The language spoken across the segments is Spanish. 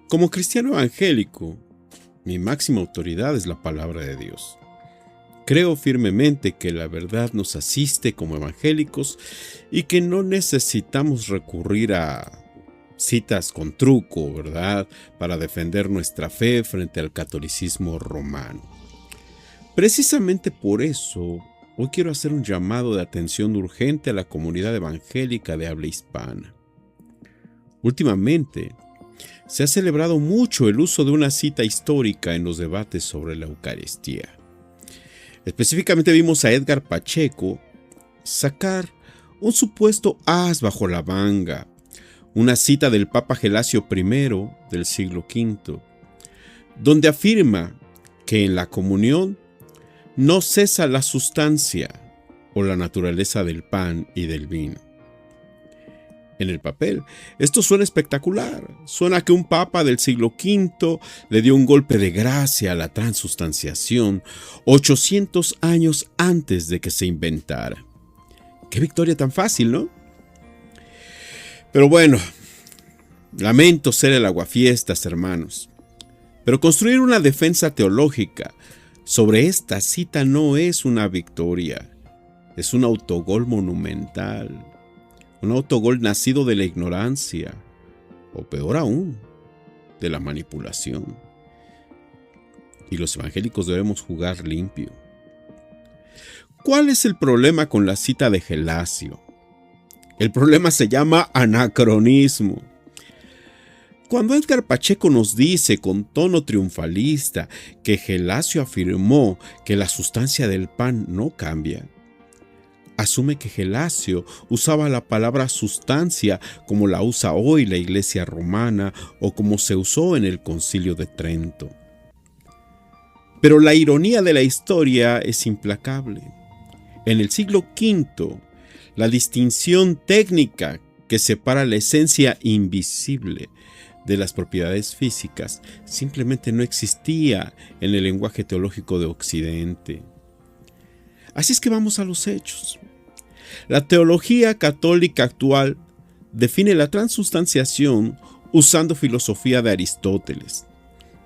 Como cristiano evangélico, mi máxima autoridad es la palabra de Dios. Creo firmemente que la verdad nos asiste como evangélicos y que no necesitamos recurrir a citas con truco, ¿verdad?, para defender nuestra fe frente al catolicismo romano. Precisamente por eso, hoy quiero hacer un llamado de atención urgente a la comunidad evangélica de habla hispana. Últimamente, se ha celebrado mucho el uso de una cita histórica en los debates sobre la Eucaristía. Específicamente vimos a Edgar Pacheco sacar un supuesto as bajo la manga, una cita del Papa Gelasio I del siglo V, donde afirma que en la comunión no cesa la sustancia o la naturaleza del pan y del vino. En el papel, esto suena espectacular. Suena que un papa del siglo V le dio un golpe de gracia a la transustanciación 800 años antes de que se inventara. ¡Qué victoria tan fácil!, ¿no? Pero bueno, lamento ser el aguafiestas, hermanos. Pero construir una defensa teológica sobre esta cita no es una victoria. Es un autogol monumental. Un autogol nacido de la ignorancia, o peor aún, de la manipulación. Y los evangélicos debemos jugar limpio. ¿Cuál es el problema con la cita de Gelasio? El problema se llama anacronismo. Cuando Edgar Pacheco nos dice con tono triunfalista que Gelasio afirmó que la sustancia del pan no cambia, asume que Gelasio usaba la palabra sustancia como la usa hoy la Iglesia romana o como se usó en el Concilio de Trento. Pero la ironía de la historia es implacable. En el siglo V, la distinción técnica que separa la esencia invisible de las propiedades físicas simplemente no existía en el lenguaje teológico de Occidente. Así es que vamos a los hechos. La teología católica actual define la transustanciación usando filosofía de Aristóteles,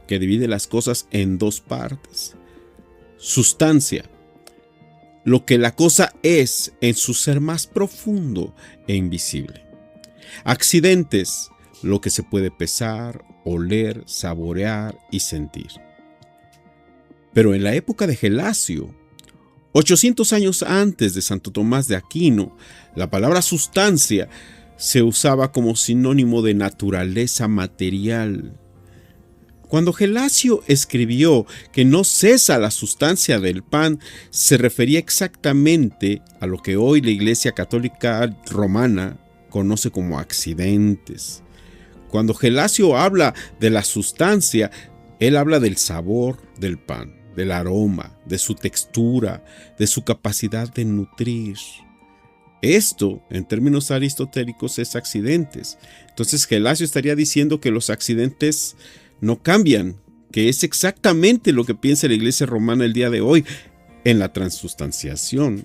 que divide las cosas en dos partes. Sustancia, lo que la cosa es en su ser más profundo e invisible. Accidentes, lo que se puede pesar, oler, saborear y sentir. Pero en la época de Gelasio, 800 años antes de Santo Tomás de Aquino, la palabra sustancia se usaba como sinónimo de naturaleza material. Cuando Gelasio escribió que no cesa la sustancia del pan, se refería exactamente a lo que hoy la Iglesia Católica Romana conoce como accidentes. Cuando Gelasio habla de la sustancia, él habla del sabor del pan, del aroma, de su textura, de su capacidad de nutrir. Esto, en términos aristotélicos, es accidentes. Entonces Gelasio estaría diciendo que los accidentes no cambian, que es exactamente lo que piensa la Iglesia romana el día de hoy en la transustanciación.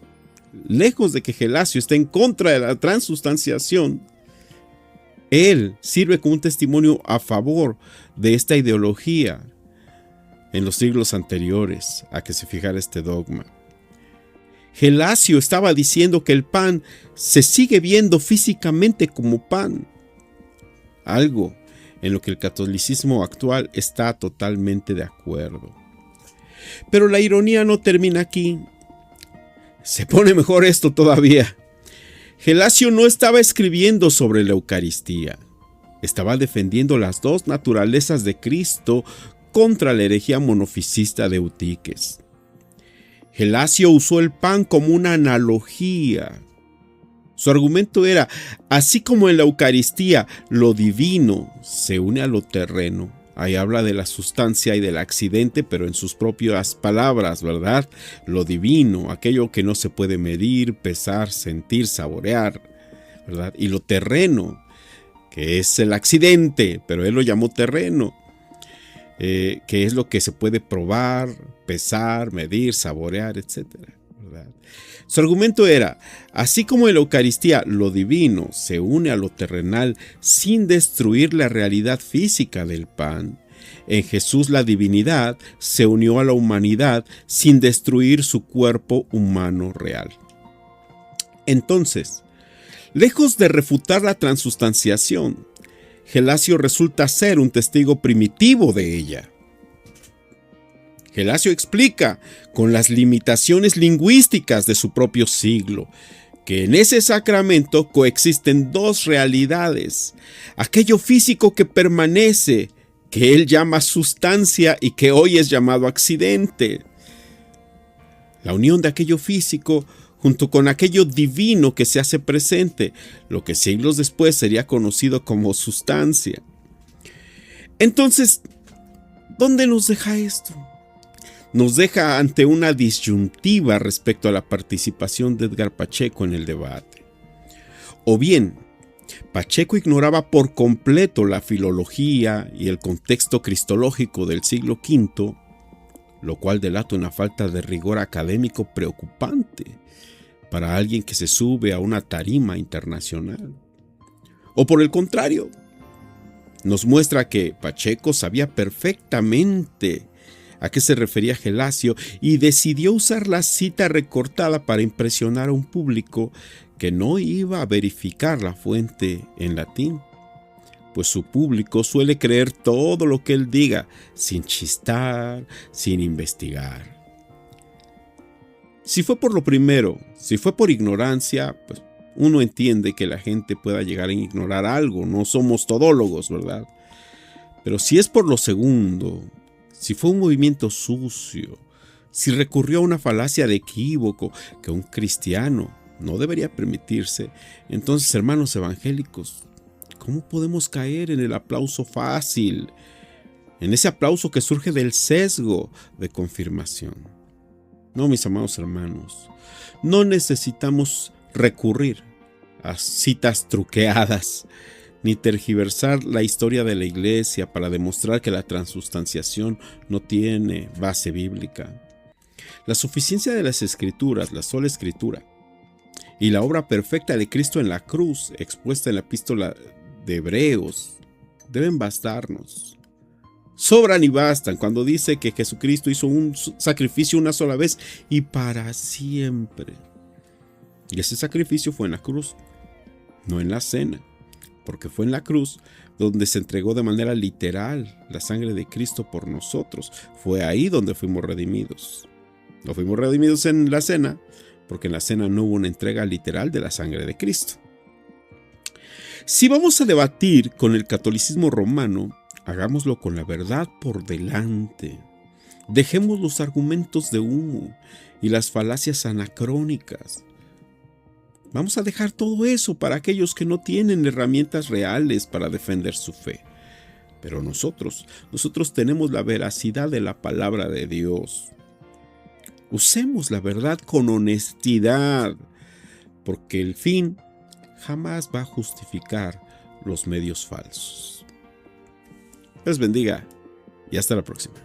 Lejos de que Gelasio esté en contra de la transustanciación, él sirve como un testimonio a favor de esta ideología en los siglos anteriores a que se fijara este dogma. Gelasio estaba diciendo que el pan se sigue viendo físicamente como pan, algo en lo que el catolicismo actual está totalmente de acuerdo. Pero la ironía no termina aquí. Se pone mejor esto todavía. Gelasio no estaba escribiendo sobre la Eucaristía. Estaba defendiendo las dos naturalezas de Cristo contra la herejía monofisista de Eutiques. Gelasio usó el pan como una analogía. Su argumento era, así como en la Eucaristía lo divino se une a lo terreno, ahí habla de la sustancia y del accidente, pero en sus propias palabras, ¿verdad? Lo divino, aquello que no se puede medir, pesar, sentir, saborear, ¿verdad? Y lo terreno, que es el accidente, pero él lo llamó terreno, que es lo que se puede probar, pesar, medir, saborear, etc. ¿verdad? Su argumento era, así como en la Eucaristía lo divino se une a lo terrenal sin destruir la realidad física del pan, en Jesús la divinidad se unió a la humanidad sin destruir su cuerpo humano real. Entonces, lejos de refutar la transustanciación, Gelasio resulta ser un testigo primitivo de ella. Gelasio explica, con las limitaciones lingüísticas de su propio siglo, que en ese sacramento coexisten dos realidades: aquello físico que permanece, que él llama sustancia y que hoy es llamado accidente. La unión de aquello físico junto con aquello divino que se hace presente, lo que siglos después sería conocido como sustancia. Entonces, ¿dónde nos deja esto? Nos deja ante una disyuntiva respecto a la participación de Edgar Pacheco en el debate. O bien, Pacheco ignoraba por completo la filología y el contexto cristológico del siglo V, lo cual delata una falta de rigor académico preocupante para alguien que se sube a una tarima internacional. O por el contrario, nos muestra que Pacheco sabía perfectamente a qué se refería Gelasio y decidió usar la cita recortada para impresionar a un público que no iba a verificar la fuente en latín, pues su público suele creer todo lo que él diga, sin chistar, sin investigar. Si fue por lo primero, si fue por ignorancia, pues uno entiende que la gente pueda llegar a ignorar algo, no somos todólogos, ¿verdad? Pero si es por lo segundo, si fue un movimiento sucio, si recurrió a una falacia de equívoco que un cristiano no debería permitirse, entonces, hermanos evangélicos, ¿cómo podemos caer en el aplauso fácil? En ese aplauso que surge del sesgo de confirmación. No, mis amados hermanos, no necesitamos recurrir a citas truqueadas, ni tergiversar la historia de la iglesia para demostrar que la transustanciación no tiene base bíblica. La suficiencia de las escrituras, la sola escritura, y la obra perfecta de Cristo en la cruz, expuesta en la epístola de Hebreos, deben bastarnos. Sobran y bastan cuando dice que Jesucristo hizo un sacrificio una sola vez y para siempre. Y ese sacrificio fue en la cruz, no en la cena, porque fue en la cruz donde se entregó de manera literal la sangre de Cristo por nosotros. Fue ahí donde fuimos redimidos. No fuimos redimidos en la cena, porque en la cena no hubo una entrega literal de la sangre de Cristo. Si vamos a debatir con el catolicismo romano, hagámoslo con la verdad por delante. Dejemos los argumentos de humo y las falacias anacrónicas. Vamos a dejar todo eso para aquellos que no tienen herramientas reales para defender su fe. Pero nosotros tenemos la veracidad de la palabra de Dios. Usemos la verdad con honestidad, porque el fin jamás va a justificar los medios falsos. Les bendiga y hasta la próxima.